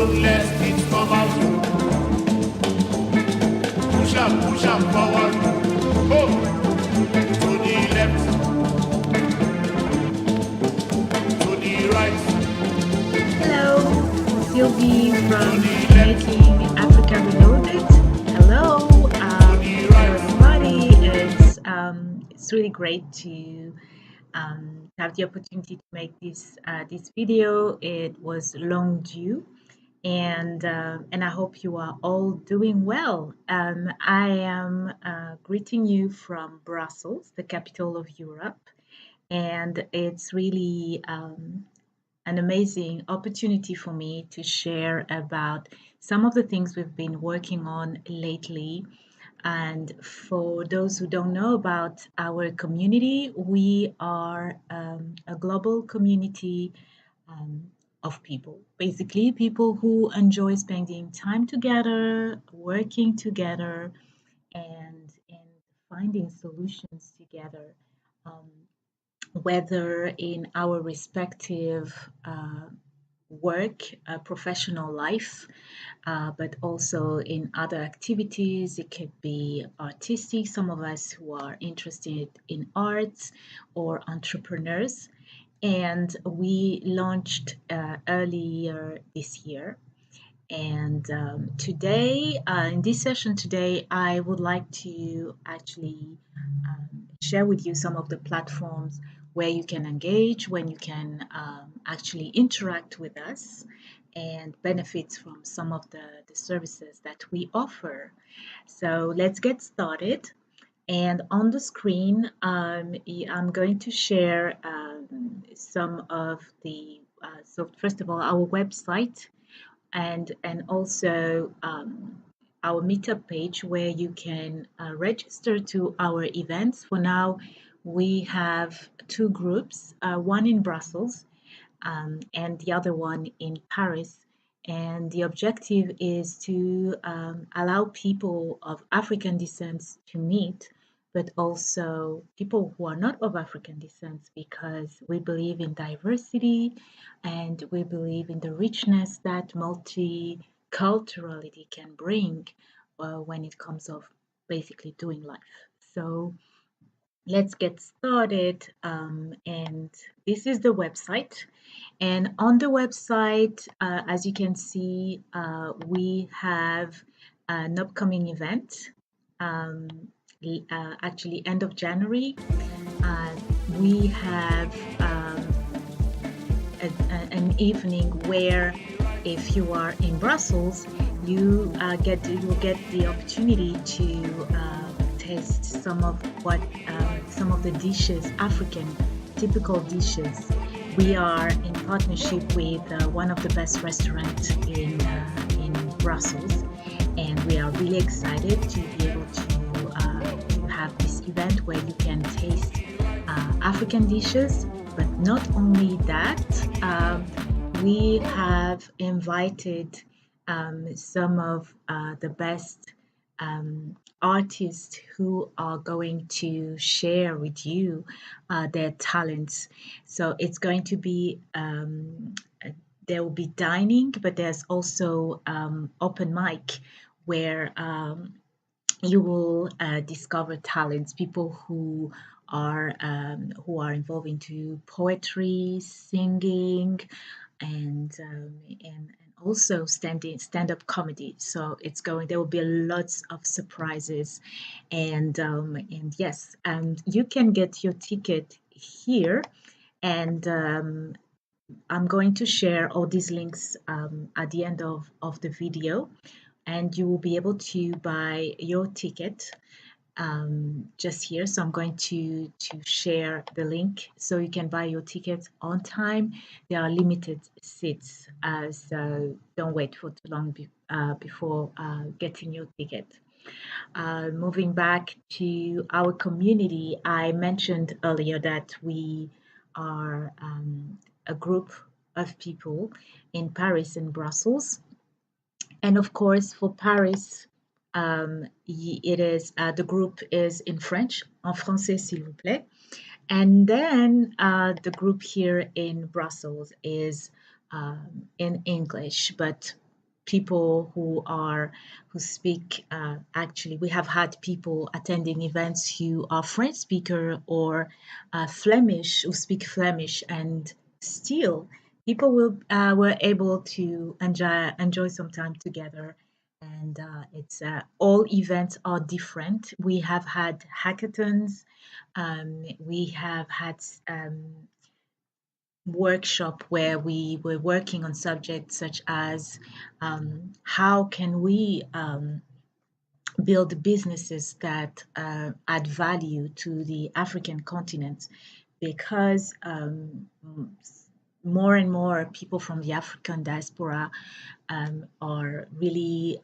Don't let it come out. Push up forward. Oh, to the left, to the right, Hello, Sylvie to from the left, Making Africa Reloaded. Hello, to the hello right. everybody. It's really great to have the opportunity to make this video. It was long due, and I hope you are all doing well. I am greeting you from Brussels, the capital of Europe, and it's really an amazing opportunity for me to share about some of the things we've been working on lately. And for those who don't know about our community, we are a global community um, of people. Basically, people who enjoy spending time together, working together, and finding solutions together. Um, whether in our respective work, professional life, but also in other activities. It could be artistic, some of us who are interested in arts or entrepreneurs. And we launched earlier this year. And today, in this session today, I would like to actually share with you some of the platforms where you can engage, when you can actually interact with us and benefit from some of the services that we offer. So let's get started. And on the screen, I'm going to share some of so first of all, our website and also our meetup page where you can register to our events. For now, we have two groups, one in Brussels and the other one in Paris. And the objective is to allow people of African descent to meet, but also people who are not of African descent, because we believe in diversity and we believe in the richness that multiculturality can bring when it comes of basically doing life. So let's get started. And this is the website. And on the website, as you can see, we have an upcoming event. Um, Actually, end of January, uh, we have an evening where, if you are in Brussels, you will get the opportunity to taste some of the dishes, African typical dishes. We are in partnership with one of the best restaurants in Brussels, and we are really excited to be able to have this event where you can taste African dishes. But not only that, we have invited some of the best artists who are going to share with you their talents. So it's going to be there will be dining, but there's also open mic where you will discover talents, people who are involved into poetry, singing, and also stand-up comedy. So it's going. There will be lots of surprises, and yes, you can get your ticket here, and I'm going to share all these links at the end of the video, and you will be able to buy your ticket just here. So I'm going to share the link so you can buy your tickets on time. There are limited seats, so don't wait for too long before getting your ticket. Moving back to our community, I mentioned earlier that we are a group of people in Paris and Brussels. And of course, for Paris, it is the group is in French, en français s'il vous plaît. And then the group here in Brussels is in English. But people who speak. Actually, we have had people attending events who are French speaker or Flemish, who speak Flemish, and still people were able to enjoy some time together. And it's all events are different. We have had hackathons. We have had workshop where we were working on subjects such as how can we build businesses that add value to the African continent, because more and more people from the African diaspora are really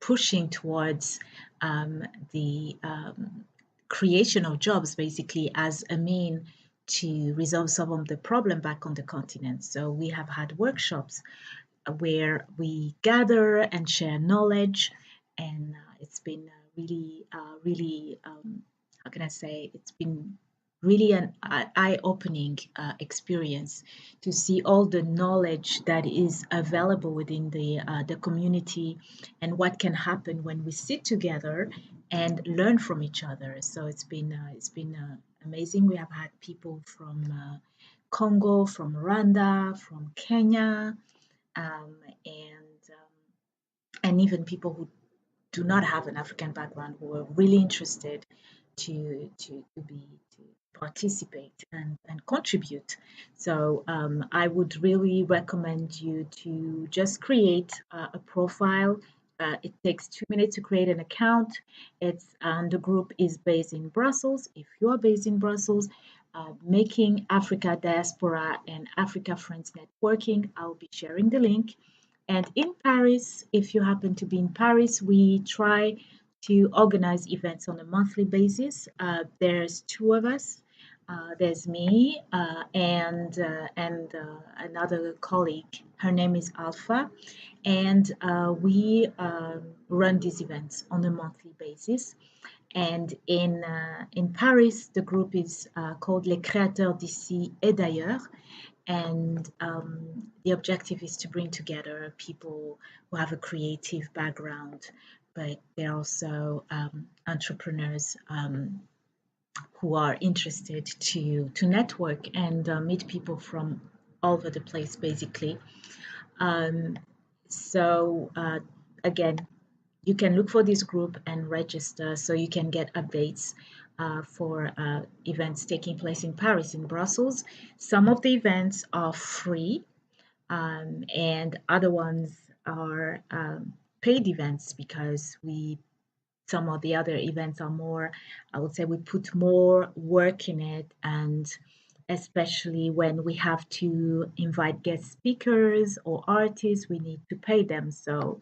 pushing towards the creation of jobs, basically, as a mean to resolve some of the problem back on the continent. So we have had workshops where we gather and share knowledge, and it's been really, how can I say, it's been really an eye-opening experience to see all the knowledge that is available within the community, and what can happen when we sit together and learn from each other. So it's been amazing. We have had people from Congo, from Rwanda, from Kenya, um, and even people who do not have an African background who are really interested to participate and contribute. So I would really recommend you to just create a profile. It takes 2 minutes to create an account. It's the group is based in Brussels. If you are based in Brussels, Making Africa Diaspora and Africa Friends Networking, I'll be sharing the link. And in Paris, if you happen to be in Paris, we try to organize events on a monthly basis. There's two of us. There's me and another colleague. Her name is Alpha, and we run these events on a monthly basis. And in Paris, the group is called Les Créateurs d'ici et d'ailleurs. And the objective is to bring together people who have a creative background, but they're also entrepreneurs who are interested to network and meet people from all over the place, basically. So again, you can look for this group and register so you can get updates for events taking place in Paris, in Brussels. Some of the events are free, and other ones are paid events, because some of the other events are more, I would say, we put more work in it, and especially when we have to invite guest speakers or artists, we need to pay them. So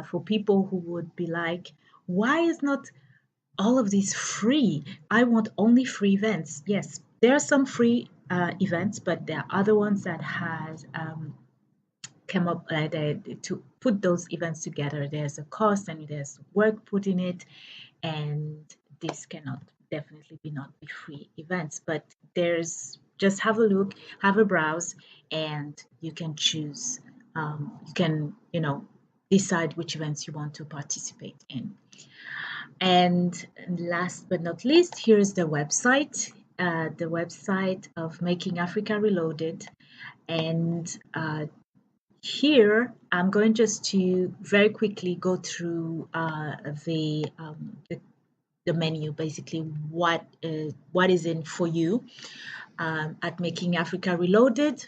for people who would be like, why is not all of this free? I want only free events. Yes, there are some free events, but there are other ones that has come up to put those events together. There's a cost and there's work put in it, and this cannot definitely not be free events. But there's, just have a look, have a browse, and you can choose. You can decide which events you want to participate in. And last but not least, here's the website of Making Africa Reloaded. And here I'm going just to very quickly go through the menu, basically what is in for you. At Making Africa Reloaded,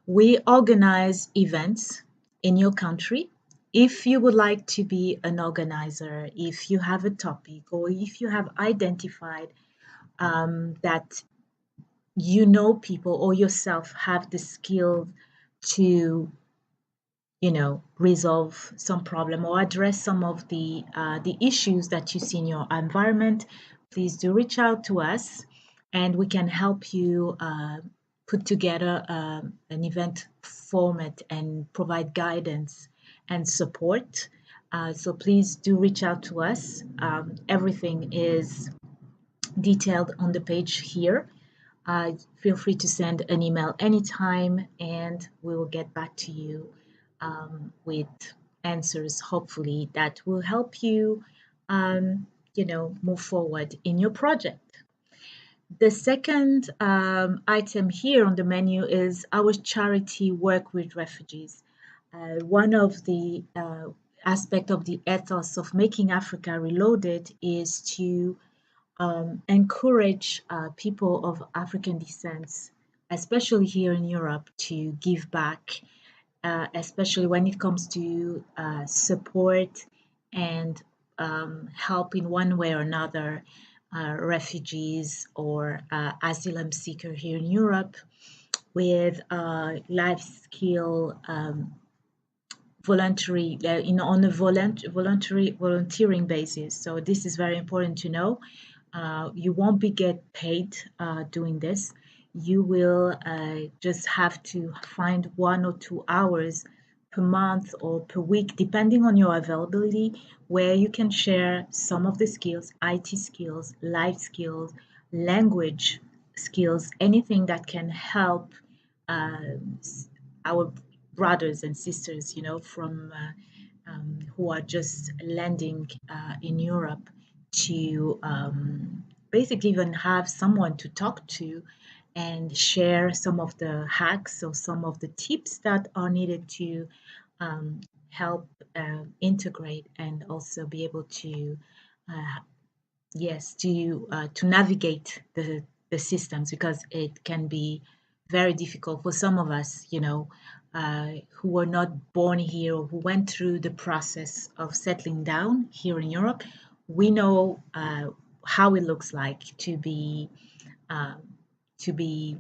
we organize events in your country. If you would like to be an organizer, if you have a topic, or if you have identified that people or yourself have the skill to resolve some problem or address some of the issues that you see in your environment, please do reach out to us, and we can help you put together an event format and provide guidance and support. So please do reach out to us. Everything is detailed on the page here. Feel free to send an email anytime, and we will get back to you with answers, hopefully, that will help you, move forward in your project. The second item here on the menu is our charity work with refugees. One of the aspect of the ethos of Making Africa Reloaded is to encourage people of African descent, especially here in Europe, to give back, especially when it comes to support and help in one way or another refugees or asylum seeker here in Europe with life skill voluntary on a volunteering basis. So this is very important to know. You won't be get paid doing this. You will just have to find 1 or 2 hours per month or per week, depending on your availability, where you can share some of the skills, IT skills, life skills, language skills, anything that can help our brothers and sisters, from who are just landing in Europe to basically even have someone to talk to and share some of the hacks or some of the tips that are needed to help integrate and also be able to yes to navigate the systems, because it can be very difficult for some of us, who were not born here or who went through the process of settling down here in Europe. We know how it looks like uh, to be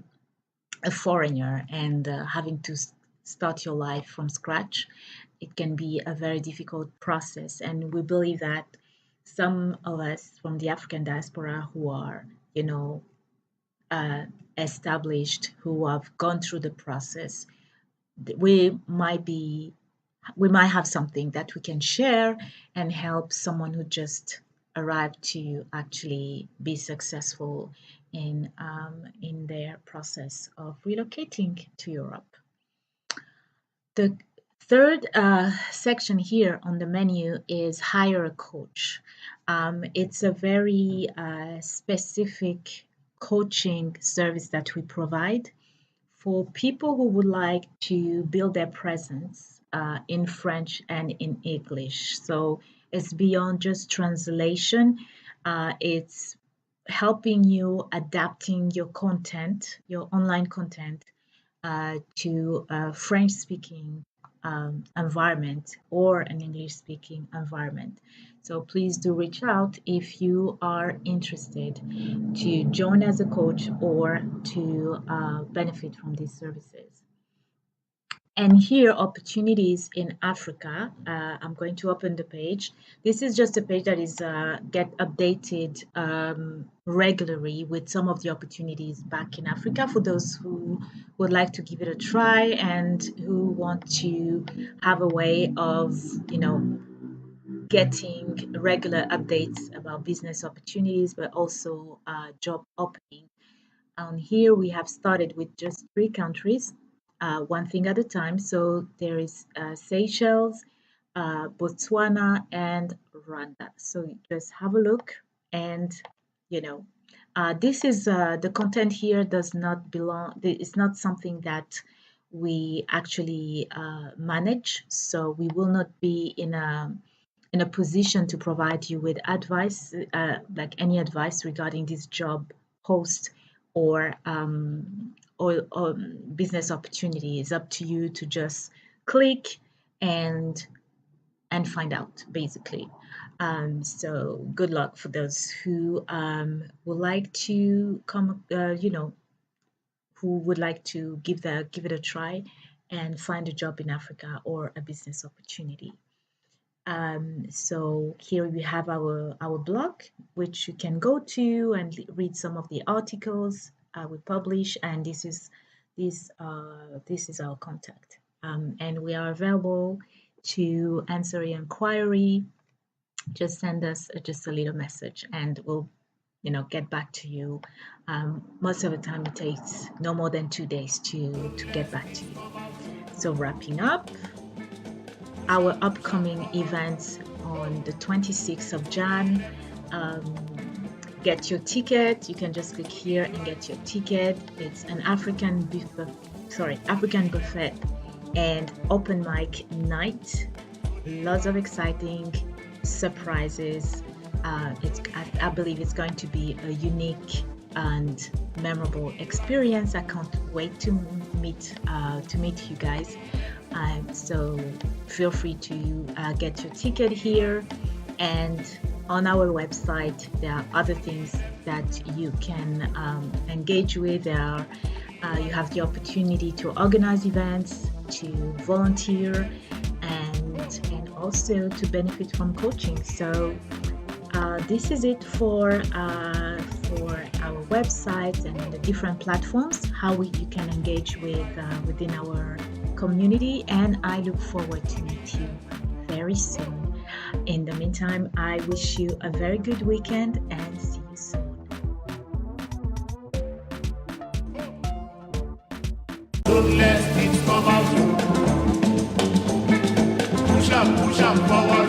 a foreigner and having to start your life from scratch. It can be a very difficult process, and we believe that some of us from the African diaspora who are, uh, established, who have gone through the process, we might be we might have something that we can share and help someone who just arrived to actually be successful in their process of relocating to Europe. The third section here on the menu is hire a coach. It's a very specific coaching service that we provide for people who would like to build their presence in French and in English. So it's beyond just translation. It's helping you adapting your content, your online content, to a French speaking environment or an English speaking environment. So please do reach out if you are interested to join as a coach or to benefit from these services. And here, opportunities in Africa. I'm going to open the page. This is just a page that is get updated regularly with some of the opportunities back in Africa for those who would like to give it a try and who want to have a way of, getting regular updates about business opportunities, but also job opening. Here we have started with just 3 countries, one thing at a time. So there is Seychelles, Botswana, and Rwanda. So just have a look, and this is the content here does not belong. It's not something that we actually manage. So we will not be in a position to provide you with advice, like any advice regarding this job post or business opportunity. It's up to you to just click and find out, basically. So good luck for those who would like to come, who would like to give it a try and find a job in Africa or a business opportunity. So here we have our blog, which you can go to and read some of the articles we publish, and this is our contact, and we are available to answer your inquiry. Just send us just a little message, and we'll get back to you. Most of the time, it takes no more than 2 days to get back to you. So wrapping up. our upcoming events on the 26th of Jan. Get your ticket. You can just click here and get your ticket. It's an African buffet and open mic night. Lots of exciting surprises. I believe it's going to be a unique and memorable experience. I can't wait to meet you guys. So feel free to get your ticket here, and on our website there are other things that you can engage with. You have the opportunity to organize events, to volunteer, and also to benefit from coaching. So this is it for our website and the different platforms, how you can engage within our community, and I look forward to meet you very soon. In the meantime, I wish you a very good weekend and see you soon. Don't let it come out. Push up forward.